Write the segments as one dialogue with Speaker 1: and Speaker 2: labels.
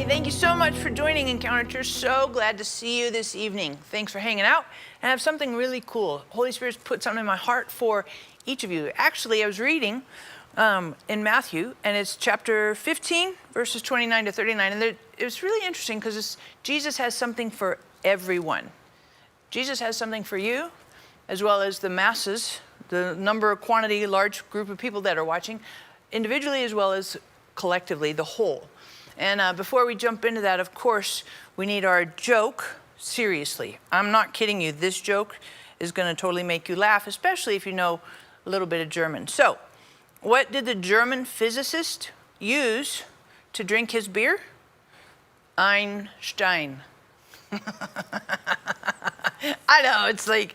Speaker 1: Hey, thank you so much for joining Encounter Church. So glad to see you this evening. Thanks for hanging out. And I have something really cool. Holy Spirit's put something in my heart for each of you. Actually, I was reading in Matthew, and it's chapter 15, verses 29 to 39. And it was really interesting because Jesus has something for everyone. Jesus has something for you, as well as the masses, the number, quantity, large group of people that are watching, individually as well as collectively, the whole. And before we jump into that, of course, we need our joke. Seriously, I'm not kidding you. This joke is going to totally make you laugh, especially if you know a little bit of German. So, what did the German physicist use to drink his beer? Ein Stein. I know, it's like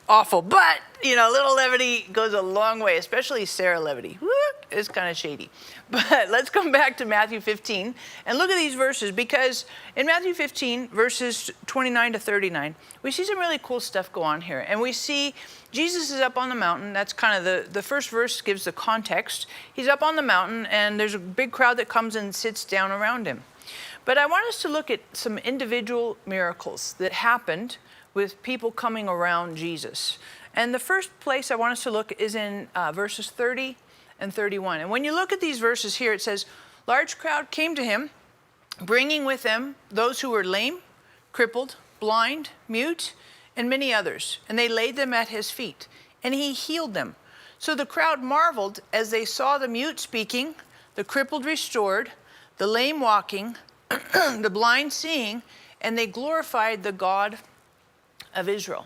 Speaker 1: awful, but you know, little levity goes a long way, especially Sarah levity. Woo, it's kind of shady. But let's come back to Matthew 15 and look at these verses, because in Matthew 15, verses 29 to 39, we see some really cool stuff go on here. And we see Jesus is up on the mountain. That's kind of the first verse gives the context. He's up on the mountain, and there's a big crowd that comes and sits down around him. But I want us to look at some individual miracles that happened with people coming around Jesus. And the first place I want us to look is in verses 30 and 31. And when you look at these verses here, it says, large crowd came to him, bringing with them those who were lame, crippled, blind, mute, and many others. And they laid them at his feet, and he healed them. So the crowd marveled as they saw the mute speaking, the crippled restored, the lame walking, the blind seeing, and they glorified the God of Israel.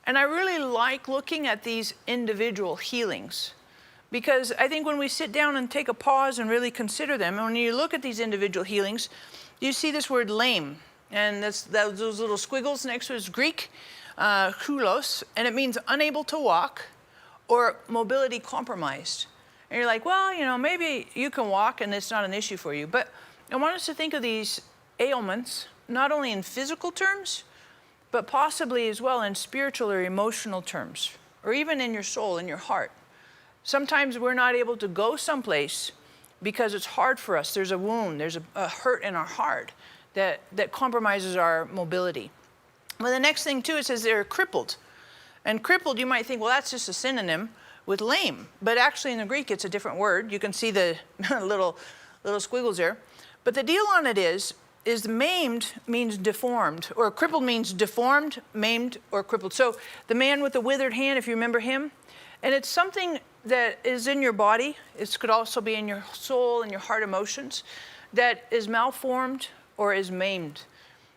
Speaker 1: And I really like looking at these individual healings, because I think when we sit down and take a pause and really consider them, and when you look at these individual healings, you see this word lame, and those little squiggles next to it is Greek, hulos, and it means unable to walk or mobility compromised. And you're like, well, you know, maybe you can walk and it's not an issue for you. But I want us to think of these ailments not only in physical terms, but possibly as well in spiritual or emotional terms, or even in your soul, in your heart. Sometimes we're not able to go someplace because it's hard for us. There's a wound, there's a hurt in our heart that compromises our mobility. Well, the next thing too, it says they're crippled. And crippled, you might think, well, that's just a synonym with lame. But actually in the Greek, it's a different word. You can see the little squiggles there. But the deal on it is maimed means deformed, or crippled means deformed, maimed, or crippled. So the man with the withered hand, if you remember him, and it's something that is in your body. It could also be in your soul and your heart emotions that is malformed or is maimed.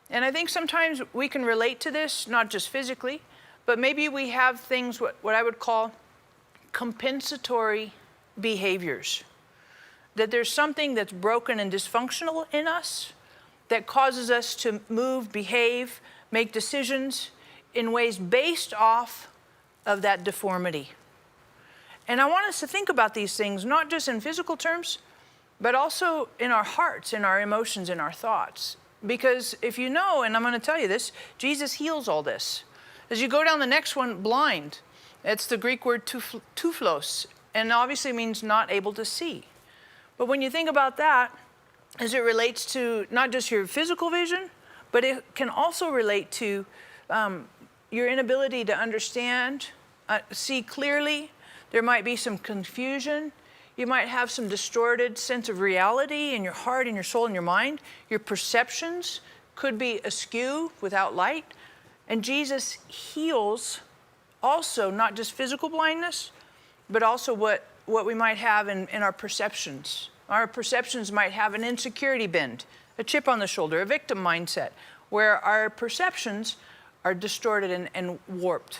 Speaker 1: And I think sometimes we can relate to this, not just physically, but maybe we have things, what I would call compensatory behaviors. That there's something that's broken and dysfunctional in us that causes us to move, behave, make decisions in ways based off of that deformity. And I want us to think about these things, not just in physical terms, but also in our hearts, in our emotions, in our thoughts. Because if you know, and I'm going to tell you this, Jesus heals all this. As you go down the next one, blind. It's the Greek word tuflos, and obviously means not able to see. But when you think about that, as it relates to not just your physical vision, but it can also relate to your inability to understand, see clearly. There might be some confusion. You might have some distorted sense of reality in your heart, in your soul, in your mind. Your perceptions could be askew without light. And Jesus heals also not just physical blindness, but also what we might have in our perceptions. Our perceptions might have an insecurity bend, a chip on the shoulder, a victim mindset, where our perceptions are distorted and warped.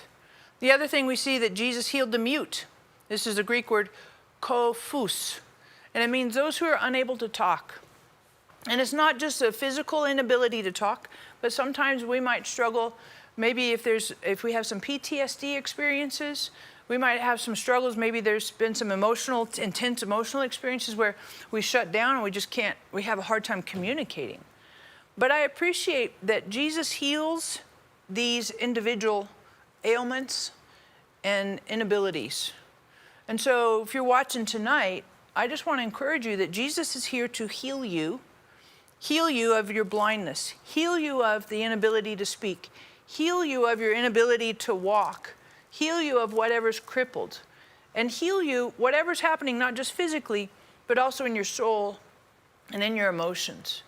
Speaker 1: The other thing we see that Jesus healed the mute. This is the Greek word kophus, and it means those who are unable to talk. And it's not just a physical inability to talk, but sometimes we might struggle. Maybe if we have some PTSD experiences, we might have some struggles. Maybe there's been some intense emotional experiences where we shut down and we have a hard time communicating. But I appreciate that Jesus heals these individual ailments and inabilities. And so if you're watching tonight, I just want to encourage you that Jesus is here to heal you Heal you of your blindness. Heal you of the inability to speak. Heal you of your inability to walk. Heal you of whatever's crippled. And heal you whatever's happening, not just physically, but also in your soul and in your emotions.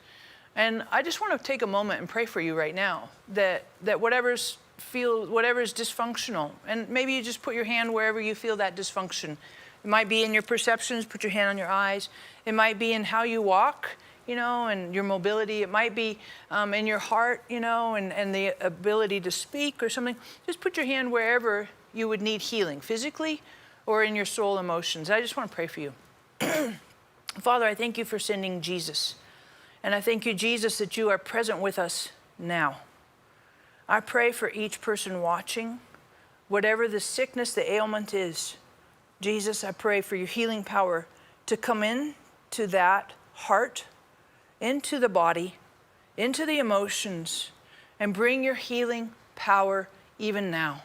Speaker 1: And I just want to take a moment and pray for you right now that whatever's dysfunctional, and maybe you just put your hand wherever you feel that dysfunction. It might be in your perceptions, put your hand on your eyes. It might be in how you walk, and your mobility. It might be in your heart, and the ability to speak or something. Just put your hand wherever you would need healing, physically or in your soul emotions. I just want to pray for you. Father, I thank you for sending Jesus. And I thank you, Jesus, that you are present with us now. I pray for each person watching, whatever the sickness, the ailment is. Jesus, I pray for your healing power to come into that heart, into the body, into the emotions, and bring your healing power even now.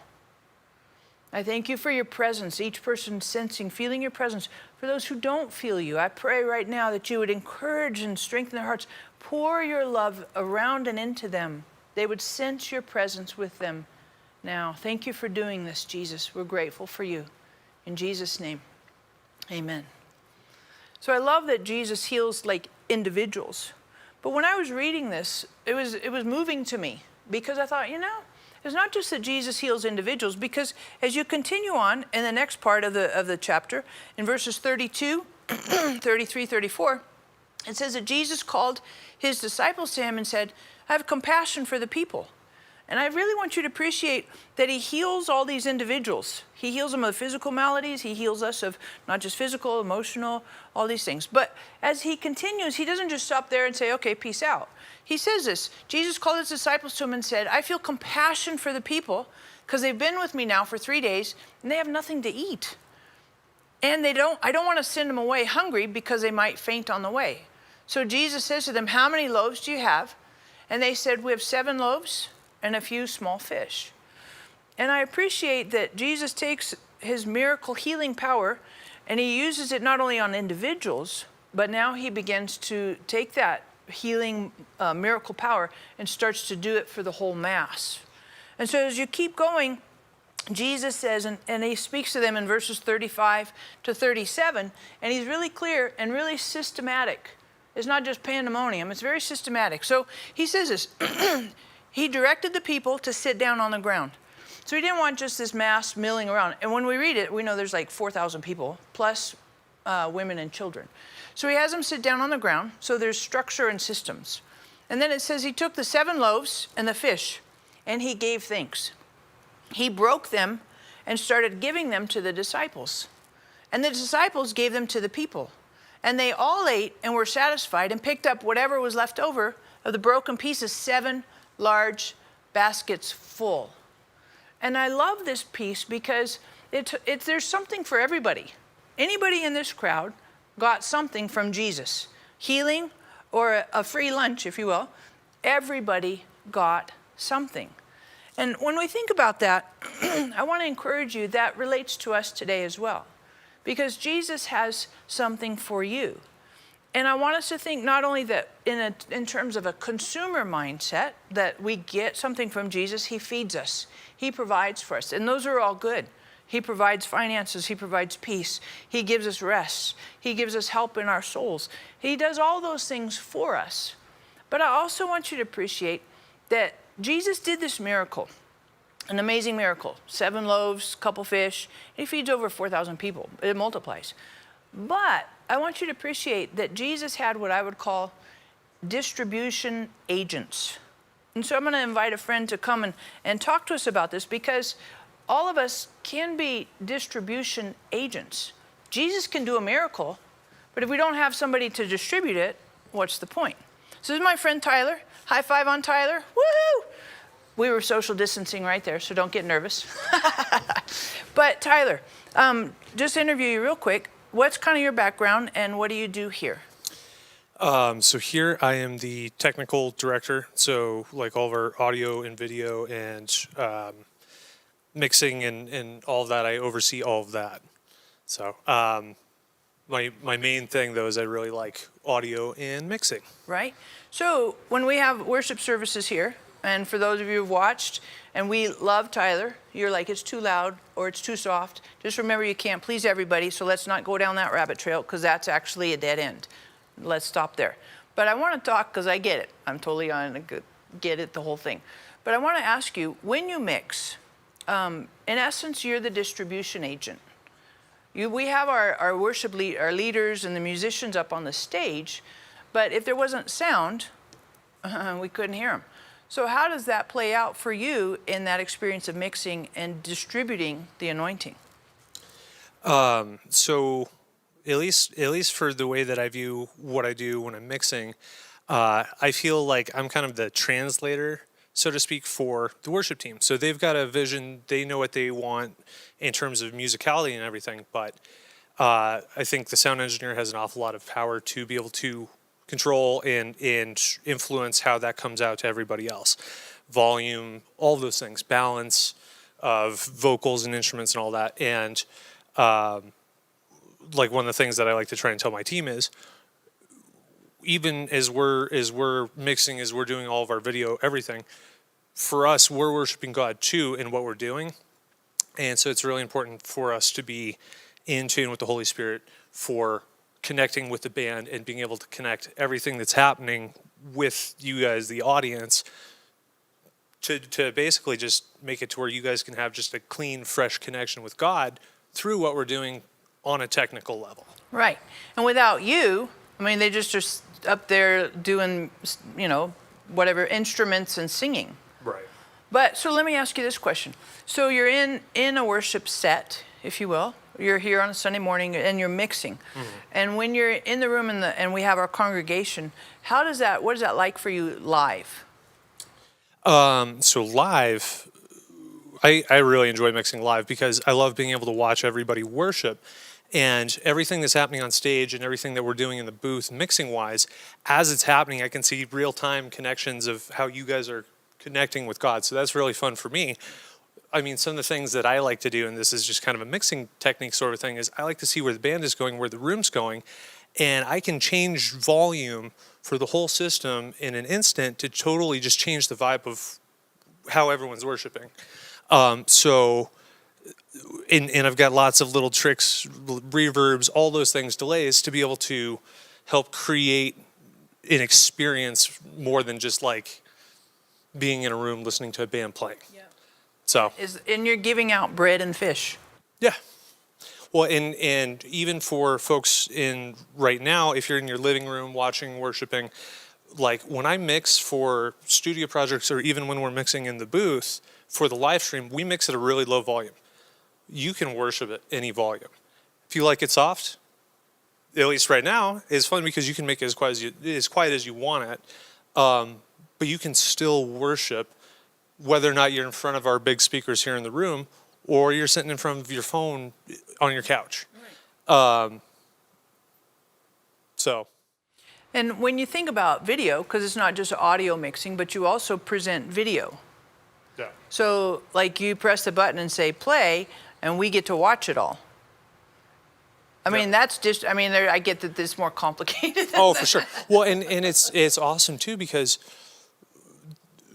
Speaker 1: I thank you for your presence, each person sensing, feeling your presence. For those who don't feel you, I pray right now that you would encourage and strengthen their hearts. Pour your love around and into them. They would sense your presence with them now. Thank you for doing this, Jesus. We're grateful for you. In Jesus' name, amen. So I love that Jesus heals like individuals. But when I was reading this, it was moving to me because I thought, it's not just that Jesus heals individuals, because as you continue on in the next part of the chapter, in verses 32, 33, 34, it says that Jesus called his disciples to him and said, I have compassion for the people. And I really want you to appreciate that he heals all these individuals. He heals them of physical maladies. He heals us of not just physical, emotional, all these things. But as he continues, he doesn't just stop there and say, okay, peace out. He says this. Jesus called his disciples to him and said, I feel compassion for the people because they've been with me now for 3 days and they have nothing to eat. And I don't want to send them away hungry because they might faint on the way. So Jesus says to them, how many loaves do you have? And they said, we have 7 loaves and a few small fish. And I appreciate that Jesus takes his miracle healing power and he uses it not only on individuals, but now he begins to take that healing miracle power and starts to do it for the whole mass. And so as you keep going, Jesus says, and he speaks to them in verses 35 to 37, and he's really clear and really systematic. It's not just pandemonium, it's very systematic. So he says this, he directed the people to sit down on the ground. So he didn't want just this mass milling around. And when we read it, we know there's like 4,000 people, plus women and children. So he has them sit down on the ground, so there's structure and systems. And then it says he took the 7 loaves and the fish, and he gave thanks. He broke them and started giving them to the disciples. And the disciples gave them to the people. And they all ate and were satisfied and picked up whatever was left over of the broken pieces, 7 large baskets full. And I love this piece because there's something for everybody. Anybody in this crowd got something from Jesus. Healing or a free lunch, if you will. Everybody got something. And when we think about that, I want to encourage you that relates to us today as well. Because Jesus has something for you. And I want us to think not only that in terms of a consumer mindset, that we get something from Jesus, he feeds us, he provides for us, and those are all good. He provides finances, he provides peace, he gives us rest, he gives us help in our souls. He does all those things for us. But I also want you to appreciate that Jesus did this miracle, an amazing miracle, 7 loaves, couple fish, he feeds over 4,000 people, it multiplies. But I want you to appreciate that Jesus had what I would call distribution agents. And so I'm going to invite a friend to come and talk to us about this, because all of us can be distribution agents. Jesus can do a miracle, but if we don't have somebody to distribute it, what's the point? So this is my friend Tyler. High five on Tyler. Woohoo! We were social distancing right there, so don't get nervous. But Tyler, just to interview you real quick, what's kind of your background and what do you do here?
Speaker 2: So here I am the technical director. So like all of our audio and video and mixing and all of that, I oversee all of that. So my main thing though is I really like audio and mixing.
Speaker 1: right? So when we have worship services here, and for those of you who've watched, and we love Tyler, you're like, it's too loud or it's too soft. Just remember you can't please everybody, so let's not go down that rabbit trail because that's actually a dead end. Let's stop there. But I want to talk because I get it. I'm totally on get it, the whole thing. But I want to ask you, when you mix, in essence, you're the distribution agent. We have our worship our leaders and the musicians up on the stage, but if there wasn't sound, we couldn't hear them. So how does that play out for you in that experience of mixing and distributing the anointing?
Speaker 2: So at least for the way that I view what I do when I'm mixing, I feel like I'm kind of the translator, so to speak, for the worship team. So they've got a vision, they know what they want in terms of musicality and everything, but I think the sound engineer has an awful lot of power to be able to control and influence how that comes out to everybody else. Volume, all of those things, balance of vocals and instruments and all that. And like one of the things that I like to try and tell my team is, even as we're mixing, as we're doing all of our video, everything, for us, we're worshiping God too in what we're doing. And so it's really important for us to be in tune with the Holy Spirit for connecting with the band and being able to connect everything that's happening with you guys, the audience, to basically just make it to where you guys can have just a clean, fresh connection with God through what we're doing on a technical level.
Speaker 1: Right. And without you, I mean, they just are up there doing, whatever instruments and singing.
Speaker 2: Right.
Speaker 1: But so let me ask you this question. So you're in a worship set, if you will. You're here on a Sunday morning and you're mixing. Mm-hmm. And when you're in the room and we have our congregation, what is that like for you live?
Speaker 2: So live, I really enjoy mixing live because I love being able to watch everybody worship. And everything that's happening on stage and everything that we're doing in the booth, mixing-wise, as it's happening, I can see real-time connections of how you guys are connecting with God. So that's really fun for me. I mean, some of the things that I like to do, and this is just kind of a mixing technique sort of thing, is I like to see where the band is going, where the room's going, and I can change volume for the whole system in an instant to totally just change the vibe of how everyone's worshiping. And I've got lots of little tricks, reverbs, all those things, delays, to be able to help create an experience more than just like being in a room listening to a band playing. Yeah. So.
Speaker 1: And you're giving out bread and fish.
Speaker 2: Yeah. Well, and even for folks in right now, if you're in your living room watching, worshiping, like when I mix for studio projects or even when we're mixing in the booth for the live stream, we mix at a really low volume. You can worship at any volume. If you like it soft, at least right now, it's fun because you can make it as quiet as you want it. But you can still worship whether or not you're in front of our big speakers here in the room or you're sitting in front of your phone on your couch. Right.
Speaker 1: And when you think about video, because it's not just audio mixing, but you also present video.
Speaker 2: Yeah.
Speaker 1: So like you press the button and say play, and we get to watch it all. I mean, that's just, I get that this is more complicated.
Speaker 2: Oh, for sure. Well, and it's awesome too because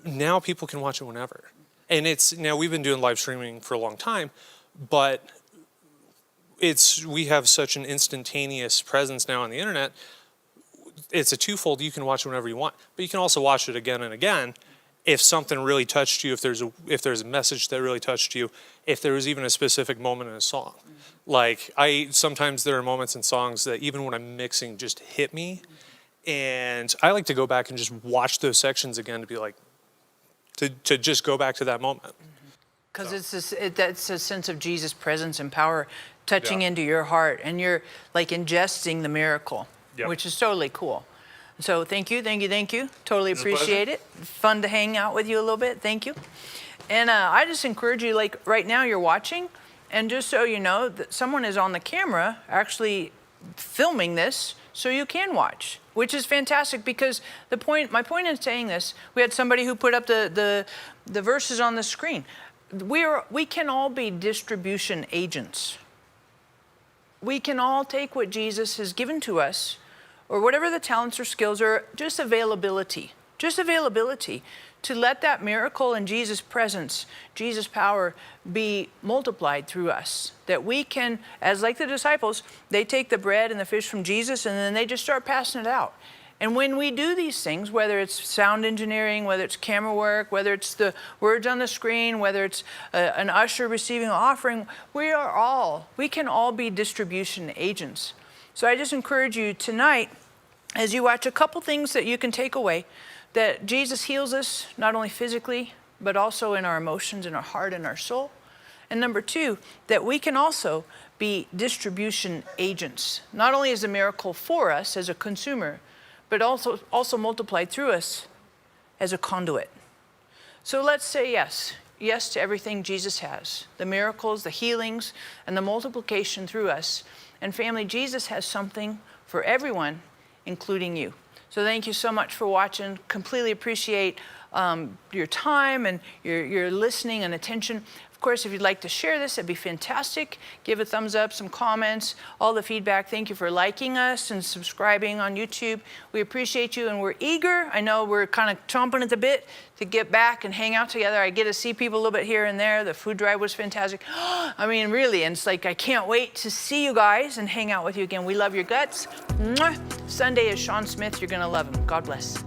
Speaker 2: now people can watch it whenever. And we've been doing live streaming for a long time, but we have such an instantaneous presence now on the internet. It's a twofold. You can watch it whenever you want, but you can also watch it again and again. If something really touched you, if there's a message that really touched you, if there was even a specific moment in a song. Mm-hmm. Like sometimes there are moments in songs that even when I'm mixing just hit me. Mm-hmm. And I like to go back and just watch those sections again to be like, to just go back to that moment.
Speaker 1: Because that's a sense of Jesus' presence and power touching into your heart and you're like ingesting the miracle, which is totally cool. So thank you. Totally appreciate it. Fun to hang out with you a little bit. Thank you. And I just encourage you, like right now you're watching, and just so you know, that someone is on the camera actually filming this so you can watch, which is fantastic because my point in saying this, we had somebody who put up the verses on the screen. We can all be distribution agents. we can all take what Jesus has given to us, or whatever the talents or skills, or just availability to let that miracle in Jesus' presence, Jesus' power be multiplied through us. That we can, as like the disciples, they take the bread and the fish from Jesus and then they just start passing it out. And when we do these things, whether it's sound engineering, whether it's camera work, whether it's the words on the screen, whether it's an usher receiving an offering, we can all be distribution agents. So I just encourage you tonight, as you watch, a couple things that you can take away, that Jesus heals us, not only physically, but also in our emotions, in our heart, and our soul. And number two, that we can also be distribution agents. Not only is the miracle for us as a consumer, but also multiplied through us as a conduit. So let's say yes. Yes to everything Jesus has. The miracles, the healings, and the multiplication through us. And family, Jesus has something for everyone, including you. So thank you so much for watching. Completely appreciate your time and your listening and attention. Of course, if you'd like to share this, that'd be fantastic. Give a thumbs up, some comments, all the feedback. Thank you for liking us and subscribing on YouTube. We appreciate you, and we're eager. I know we're kind of chomping at the bit to get back and hang out together. I get to see people a little bit here and there. The food drive was fantastic. I mean, really, and it's like I can't wait to see you guys and hang out with you again. We love your guts. Mwah. Sunday is Sean Smith. You're going to love him. God bless.